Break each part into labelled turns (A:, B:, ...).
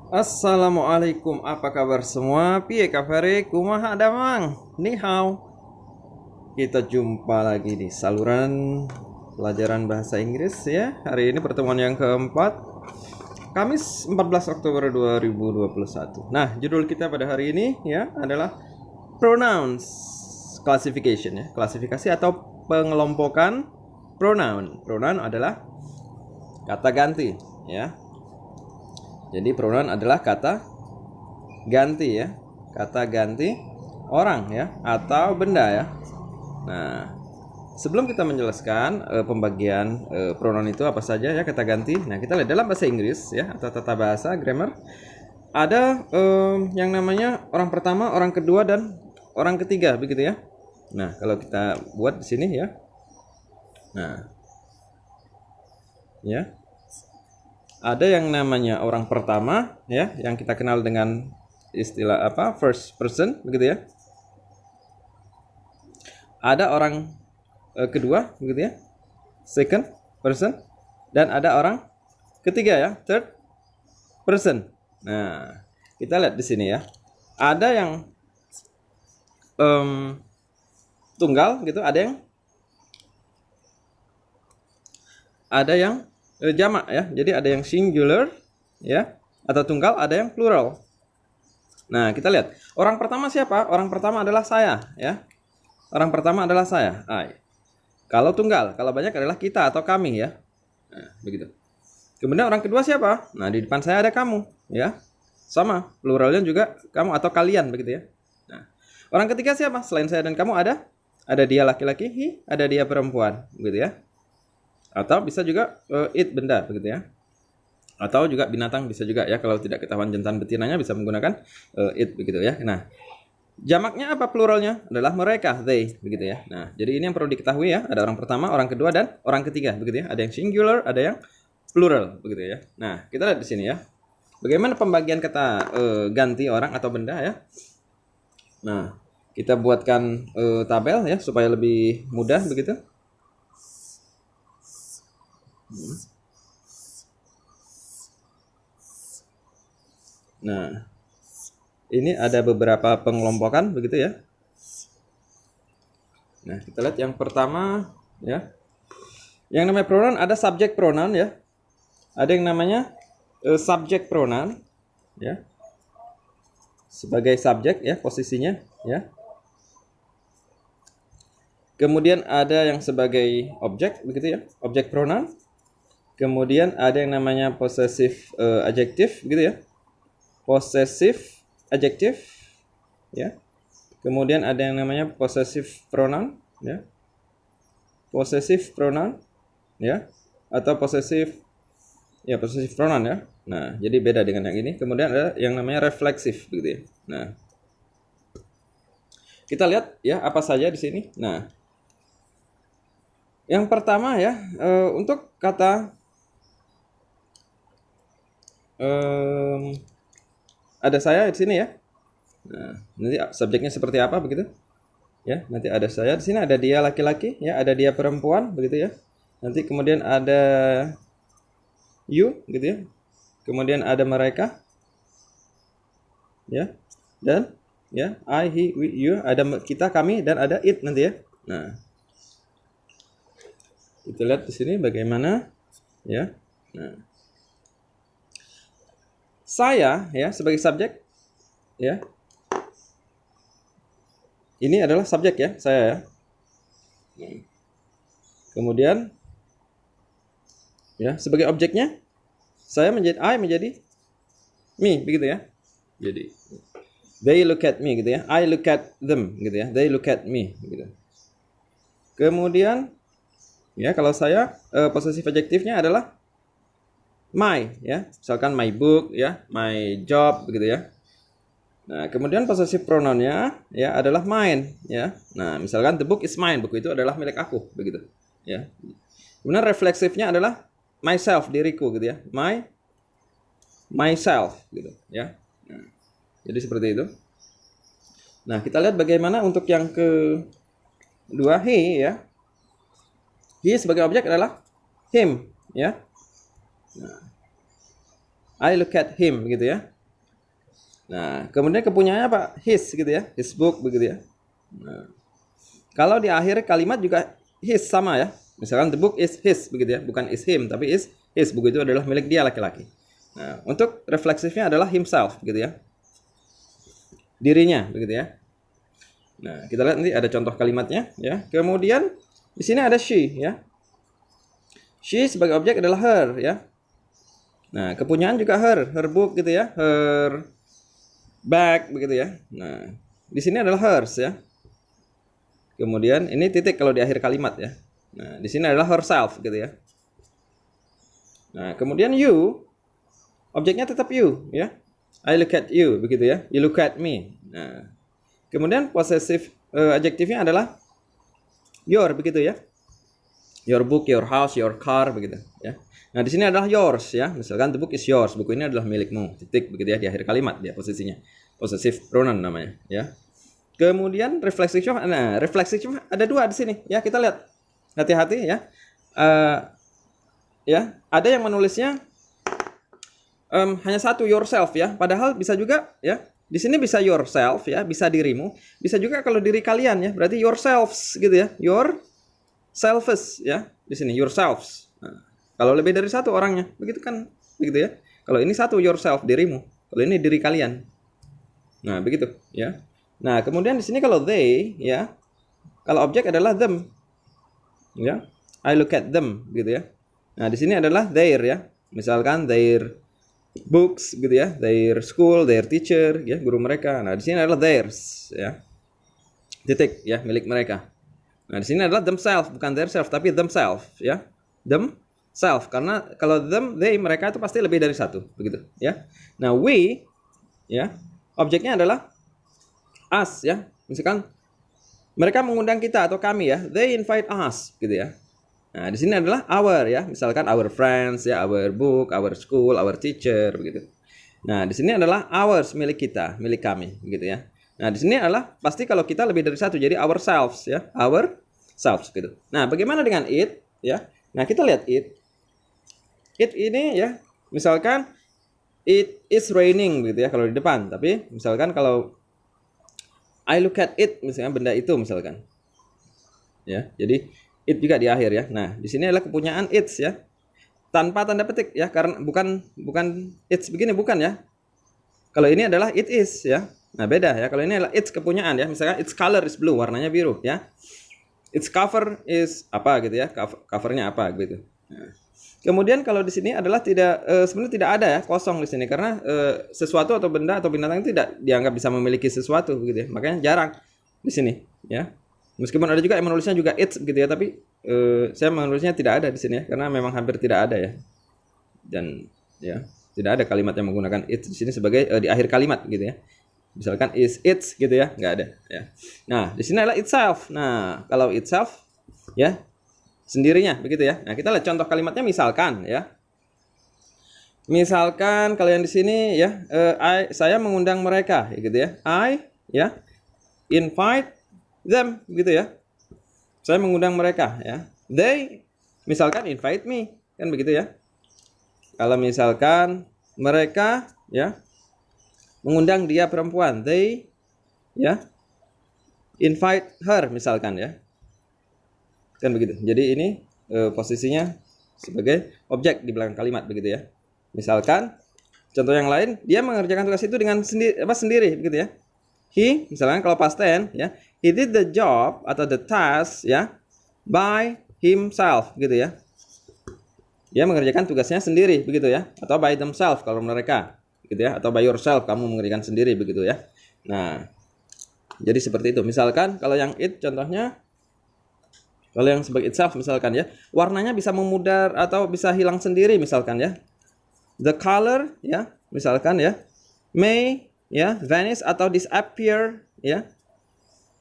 A: Assalamualaikum, apa kabar semua? Piye kabare? Kumaha damang? Ni hao. Kita jumpa lagi di saluran pelajaran bahasa Inggris ya. Hari ini pertemuan yang keempat. Kamis 14 Oktober 2021. Nah, judul kita pada hari ini ya adalah pronouns classification ya. Klasifikasi atau pengelompokan pronoun. Pronoun adalah kata ganti ya. Jadi pronoun adalah kata ganti ya, kata ganti orang ya atau benda ya. Nah, sebelum kita menjelaskan pembagian pronoun itu apa saja ya kata ganti. Nah, kita lihat dalam bahasa Inggris ya atau tata bahasa grammar ada yang namanya orang pertama, orang kedua dan orang ketiga begitu ya. Nah, kalau kita buat di sini ya. Nah, ya. Ada yang namanya orang pertama ya, yang kita kenal dengan istilah apa? First person begitu ya. Ada orang kedua begitu ya. Second person dan ada orang ketiga ya, third person. Nah, kita lihat di sini ya. Ada yang tunggal gitu, ada yang jamak ya. Jadi ada yang singular ya atau tunggal, ada yang plural. Nah, kita lihat. Orang pertama siapa? Orang pertama adalah saya ya. Orang pertama adalah saya, I. Kalau tunggal, kalau banyak adalah kita atau kami ya. Nah, begitu. Kemudian orang kedua siapa? Nah, di depan saya ada kamu ya. Sama, pluralnya juga kamu atau kalian begitu ya. Nah, orang ketiga siapa? Selain saya dan kamu ada dia laki-laki, he, ada dia perempuan begitu ya. Atau bisa juga it, benda begitu ya. Atau juga binatang bisa juga ya. Kalau tidak ketahuan jantan betinanya bisa menggunakan it begitu ya. Nah, jamaknya apa, pluralnya? Adalah mereka, they begitu ya. Nah, jadi ini yang perlu diketahui ya. Ada orang pertama, orang kedua dan orang ketiga begitu ya. Ada yang singular, ada yang plural begitu ya. Nah, kita lihat di sini ya. Bagaimana pembagian kata ganti orang atau benda ya. Nah, kita buatkan tabel ya supaya lebih mudah begitu. Nah, ini ada beberapa pengelompokan begitu ya. Nah, kita lihat yang pertama ya. Yang namanya pronoun ada subject pronoun ya. Ada yang namanya subject pronoun ya. Sebagai subjek ya posisinya ya. Kemudian ada yang sebagai objek begitu ya, objek pronoun. Kemudian ada yang namanya possessive adjective gitu ya. Possessive adjective ya. Kemudian ada yang namanya possessive pronoun ya. Possessive pronoun ya atau possessive pronoun ya. Nah, jadi beda dengan yang ini. Kemudian ada yang namanya refleksif begitu ya. Nah, kita lihat ya apa saja di sini. Nah, yang pertama ya untuk kata ada saya di sini ya. Nah, nanti subjeknya seperti apa begitu? Ya, nanti ada saya di sini, ada dia laki-laki ya, ada dia perempuan begitu ya. Nanti kemudian ada you gitu ya. Kemudian ada mereka. Ya. Dan ya, I, he, we, you, ada kita, kami dan ada it nanti ya. Nah, kita lihat di sini bagaimana ya. Nah, saya ya sebagai subjek ya. Ini adalah subjek ya, saya ya. Kemudian ya, sebagai objeknya saya menjadi I, menjadi me begitu ya. Jadi they look at me gitu ya. I look at them gitu ya. They look at me gitu. Kemudian ya, kalau saya possessive adjektifnya adalah my ya. Misalkan my book ya, my job begitu ya. Nah, kemudian possessive pronounnya ya adalah mine ya. Nah, misalkan the book is mine, buku itu adalah milik aku begitu ya. Kemudian refleksifnya adalah myself, diriku gitu ya. Myself gitu ya. Nah, jadi seperti itu. Nah, kita lihat bagaimana untuk yang kedua, he ya. He sebagai objek adalah him ya. Nah, I look at him gitu ya. Nah, kemudian kepunyaannya apa? His gitu ya, his book begitu ya. Nah, kalau di akhir kalimat juga his sama ya. Misalkan the book is his begitu ya, bukan is him tapi is his, buku itu adalah milik dia laki-laki. Nah, untuk refleksifnya adalah himself begitu ya. Dirinya begitu ya. Nah, kita lihat nanti ada contoh kalimatnya ya. Kemudian di sini ada she ya. She sebagai objek adalah her ya. Nah, kepunyaan juga her book gitu ya, her bag begitu ya. Nah, di sini adalah hers ya. Kemudian ini titik kalau di akhir kalimat ya. Nah, di sini adalah herself gitu ya. Nah, kemudian you, objeknya tetap you ya. I look at you begitu ya. You look at me. Nah, kemudian possessive adjektifnya adalah your begitu ya. Your book, your house, your car begitu ya. Nah, di sini adalah yours ya. Misalkan the book is yours, buku ini adalah milikmu. Titik begitu ya di akhir kalimat dia posisinya. Possessive pronoun namanya ya. Kemudian reflexive, nah reflexive ada dua di sini ya, kita lihat hati-hati ya. Ya ada yang menulisnya hanya satu yourself ya, padahal bisa juga ya. Di sini bisa yourself ya, bisa dirimu, bisa juga kalau diri kalian ya, berarti yourselves gitu ya, yourselves ya di sini yourselves. Nah, kalau lebih dari satu orangnya, begitu kan, begitu ya. Kalau ini satu yourself dirimu, kalau ini diri kalian. Nah begitu ya. Nah, kemudian di sini kalau they ya, kalau objek adalah them. Ya. I look at them gitu ya. Nah, di sini adalah their ya. Misalkan their books gitu ya, their school, their teacher ya, guru mereka. Nah, di sini adalah theirs ya. Titik ya, milik mereka. Nah, di sini adalah themselves, bukan their self tapi themselves ya. Themselves karena kalau them, they, mereka itu pasti lebih dari satu, begitu ya. Nah, we ya, objeknya adalah us ya. Misalkan mereka mengundang kita atau kami ya, they invite us gitu ya. Nah, di sini adalah our ya. Misalkan our friends ya, our book, our school, our teacher begitu. Nah, di sini adalah ours, milik kita, milik kami begitu ya. Nah, di sini adalah pasti kalau kita lebih dari satu, jadi ourselves ya, ourselves gitu. Nah, bagaimana dengan it ya? Nah, kita lihat it. It ini ya, misalkan it is raining gitu ya kalau di depan, tapi misalkan kalau I look at it, misalnya benda itu misalkan. Ya, jadi it juga di akhir ya. Nah, di sini adalah kepunyaan it's ya. Tanpa tanda petik ya, karena bukan it's begini bukan ya. Kalau ini adalah it is ya. Nah, beda ya. Kalau ini adalah it's kepunyaan ya. Misalkan its color is blue, warnanya biru ya. Its cover is apa gitu ya. Covernya apa gitu. Nah, kemudian kalau di sini adalah tidak sebenarnya tidak ada ya, kosong di sini karena sesuatu atau benda atau binatang tidak dianggap bisa memiliki sesuatu gitu ya. Makanya jarang di sini ya. Meskipun ada juga yang menulisnya juga it's gitu ya, tapi saya menulisnya tidak ada di sini ya karena memang hampir tidak ada ya. Dan ya, tidak ada kalimat yang menggunakan it's di sini sebagai di akhir kalimat gitu ya. Misalkan is it's gitu ya, nggak ada ya. Nah, di sini adalah itself. Nah, kalau itself ya sendirinya begitu ya. Nah, kita lihat contoh kalimatnya misalkan ya. Misalkan kalian di sini ya, saya mengundang mereka gitu ya. I ya invite them gitu ya. Saya mengundang mereka ya. They misalkan invite me kan begitu ya. Kalau misalkan mereka ya mengundang dia perempuan, they ya invite her misalkan ya. Kan begitu. Jadi ini posisinya sebagai objek di belakang kalimat begitu ya. Misalkan contoh yang lain, dia mengerjakan tugas itu dengan sendiri begitu ya. He misalkan kalau past tense ya, he did the job atau the task ya by himself gitu ya. Dia mengerjakan tugasnya sendiri begitu ya, atau by themselves kalau mereka gitu ya, atau by yourself kamu mengerjakan sendiri begitu ya. Nah, jadi seperti itu. Misalkan kalau yang it contohnya, kalau yang sebagai itself misalkan ya, warnanya bisa memudar atau bisa hilang sendiri misalkan ya. The color ya, misalkan ya, may ya, vanish atau disappear ya.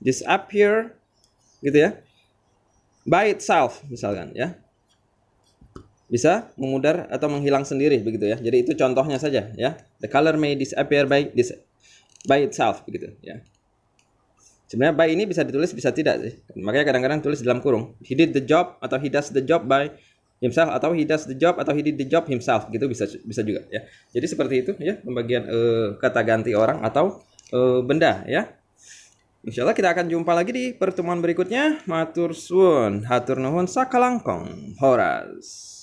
A: Disappear gitu ya. By itself misalkan ya. Bisa memudar atau menghilang sendiri begitu ya. Jadi itu contohnya saja ya. The color may disappear by itself begitu ya. Sebenarnya by ini bisa ditulis bisa tidak sih. Makanya kadang-kadang tulis dalam kurung. He did the job atau he does the job by himself, atau he does the job, atau he did the job himself, gitu bisa juga ya. Jadi seperti itu ya pembagian kata ganti orang atau benda ya. Insya Allah kita akan jumpa lagi di pertemuan berikutnya. Matur suwun, hatur nuhun sakalangkong, horas.